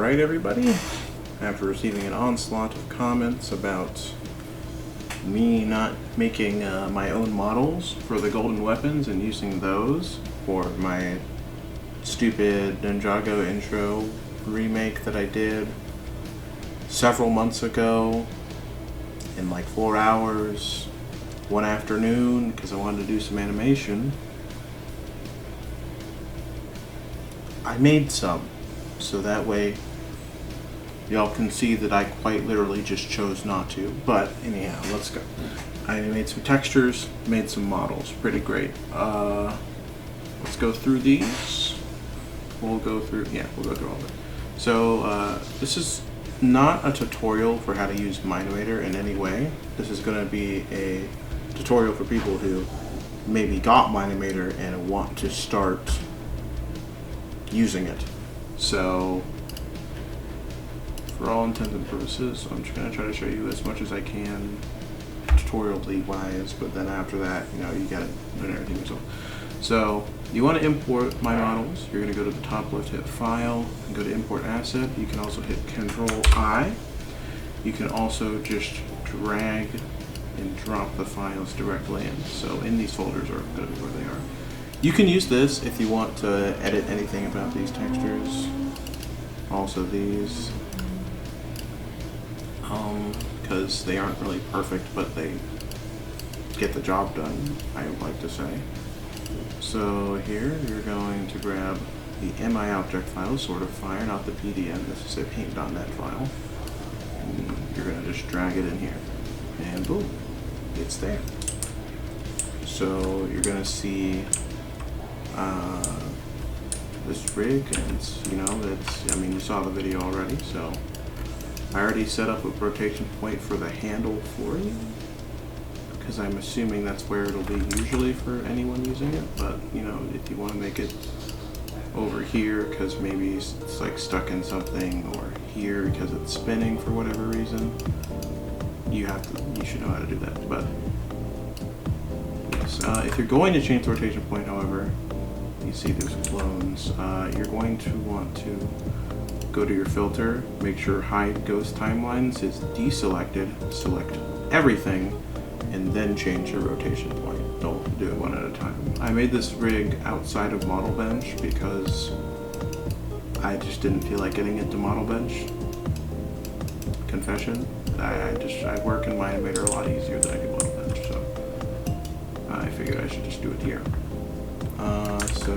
Alright everybody, after receiving an onslaught of comments about me not making my own models for the golden weapons and using those for my stupid Ninjago intro remake that I did several months ago in like 4 hours one afternoon because I wanted to do some animation, I made some. So that way y'all can see that I quite literally just chose not to. But anyhow, let's go. I made some textures, made some models. Pretty great. Let's go through these. We'll go through all of it. So this is not a tutorial for how to use Mine-Imator in any way. This is going to be a tutorial for people who maybe got Mine-Imator and want to start using it. So, for all intents and purposes, I'm just going to try to show you as much as I can tutorially wise, but then after that, you know, you got to learn everything yourself. So, you want to import my models. You're going to go to the top left, hit File, and go to Import Asset. You can also hit Control-I. You can also just drag and drop the files directly in. So, in these folders are going to be where they are. You can use this if you want to edit anything about these textures. Also these. Because they aren't really perfect, but they get the job done, I would like to say. So here, you're going to grab the MI object file, sort of fire, not the PDN. This is a paint.net file. And you're going to just drag it in here. And boom, it's there. So you're going to see this rig, and it's, you know, that's, I mean, you saw the video already, so I already set up a rotation point for the handle for you, because I'm assuming that's where it'll be usually for anyone using it, but, you know, if you want to make it over here because maybe it's like stuck in something, or here because it's spinning for whatever reason, you should know how to do that. But yes, if you're going to change the rotation point, however, you see there's clones, you're going to want to go to your filter, make sure hide ghost timelines is deselected, select everything, and then change your rotation point. Don't do it one at a time. I made this rig outside of Model Bench because I just didn't feel like getting into Model Bench. Confession. I work in Mine-Imator a lot easier than I do Model Bench, so I figured I should just do it here. So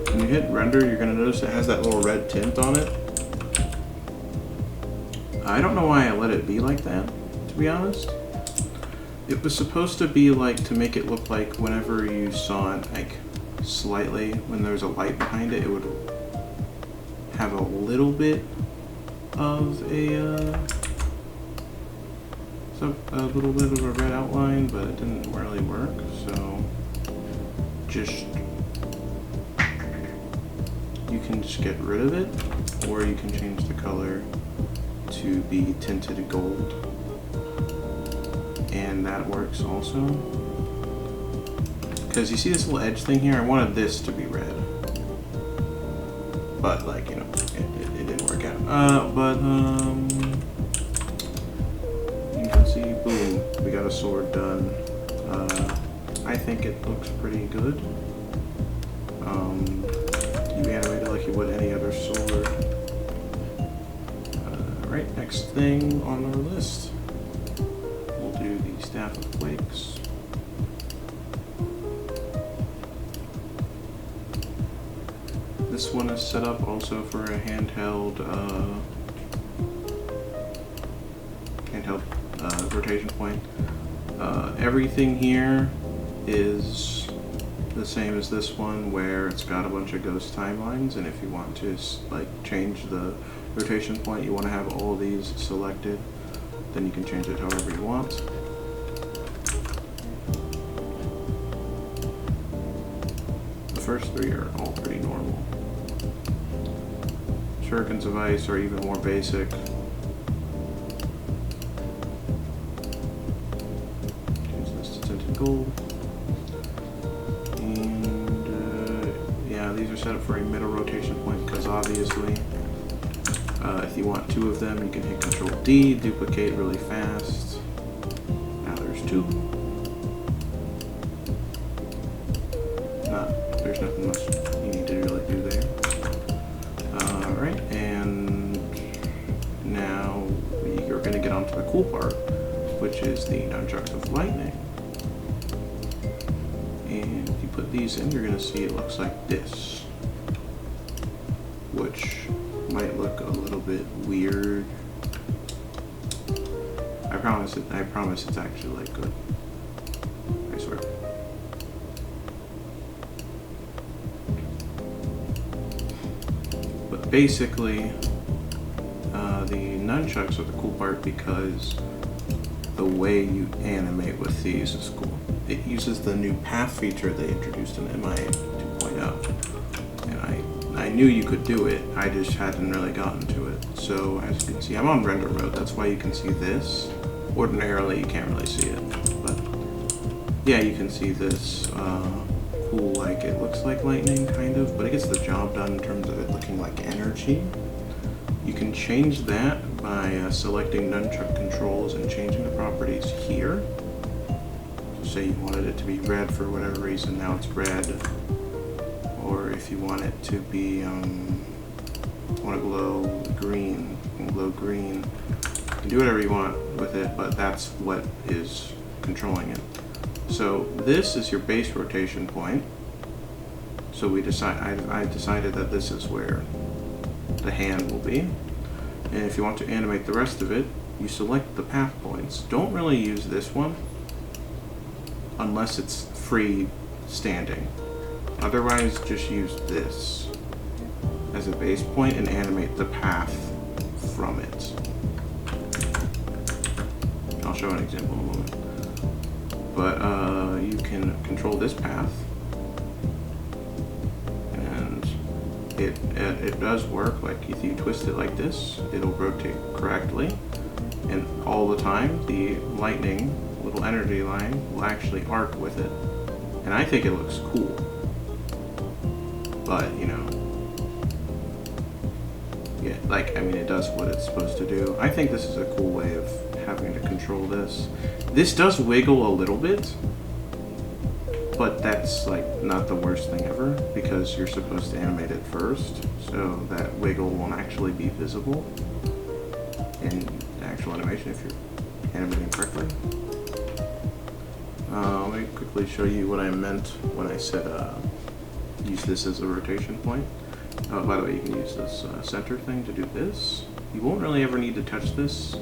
when you hit render, you're going to notice it has that little red tint on it. I don't know why I let it be like that, to be honest. It was supposed to be like to make it look like whenever you saw it, like slightly, when there's a light behind it, it would have a little bit of a little bit of a red outline, but it didn't really work. So just, you can just get rid of it, or you can change the color to be tinted gold, and that works also. Because you see this little edge thing here, I wanted this to be red, but like, you know, it didn't work out. You can see, boom, we got a sword done. I think it looks pretty good. You animate it like you would any other sword. Right, next thing on our list, we'll do the Staff of Quakes. This one is set up also for a handheld rotation point. Everything here is the same as this one, where it's got a bunch of ghost timelines, and if you want to like change the rotation point, you want to have all of these selected, then you can change it however you want. The first three are all pretty normal. Shurikens of ice are even more basic. Change this to tinted gold. And yeah, these are set up for a middle rotation point because obviously If you want 2 of them, you can hit Control D, duplicate really fast. Now there's 2. There's nothing much you need to really do there. Alright, and now you're going to get onto the cool part, which is the Nunchucks of Lightning. And if you put these in, you're going to see it looks like this, which might look a little bit weird. I promise it's actually like good. I swear. But basically, the nunchucks are the cool part because the way you animate with these is cool. It uses the new path feature they introduced in Mine-Imator 2.0. And I knew you could do it, I just hadn't really gotten to it. So as you can see, I'm on render mode, that's why you can see this. Ordinarily you can't really see it, but yeah, you can see this cool, like it looks like lightning kind of, but it gets the job done in terms of it looking like energy. You can change that by selecting nunchuck controls and changing the properties here. So say you wanted it to be red for whatever reason, now it's red. Or if you want it to be, want to glow green, you can glow green. You can do whatever you want with it, but that's what is controlling it. So this is your base rotation point. So I decided that this is where the hand will be. And if you want to animate the rest of it, you select the path points. Don't really use this one unless it's free standing. Otherwise, just use this as a base point and animate the path from it. I'll show an example in a moment. But you can control this path, and it does work. Like if you twist it like this, it'll rotate correctly, and all the time the lightning little energy line will actually arc with it, and I think it looks cool. But you know, yeah, like I mean, it does what it's supposed to do. I think this is a cool way of having to control this. This does wiggle a little bit, but that's like not the worst thing ever because you're supposed to animate it first, so that wiggle won't actually be visible in the actual animation if you're animating correctly. Let me quickly show you what I meant when I said use this as a rotation point. Oh, by the way, you can use this center thing to do this. You won't really ever need to touch this.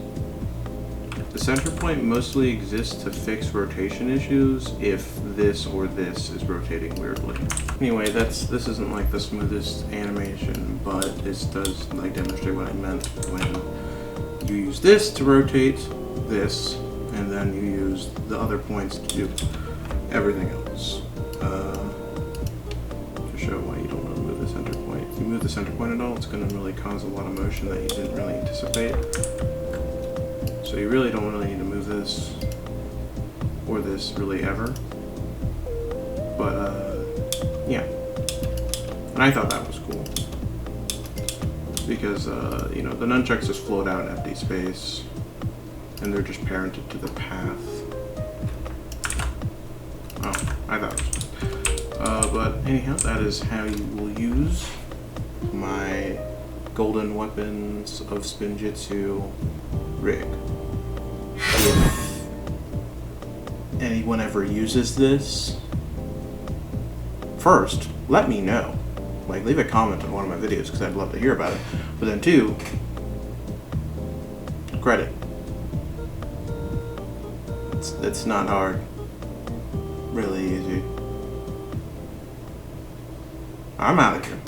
The center point mostly exists to fix rotation issues if this or this is rotating weirdly. Anyway, this isn't like the smoothest animation, but this does like demonstrate what I meant when you use this to rotate this, and then you use the other points to do everything else. To show why you don't want to move the center point. If you move the center point at all, it's going to really cause a lot of motion that you didn't really anticipate. So you really don't really need to move this or this really ever. But yeah, and I thought that was cool because you know, the nunchucks just float out in empty space and they're just parented to the path. Oh, I thought it was cool. But anyhow, that is how you will use my golden weapons of Spinjitzu rig. If anyone ever uses this, first, let me know. Like, leave a comment on one of my videos because I'd love to hear about it. But then 2, credit. It's not hard. Really easy. I'm out of here.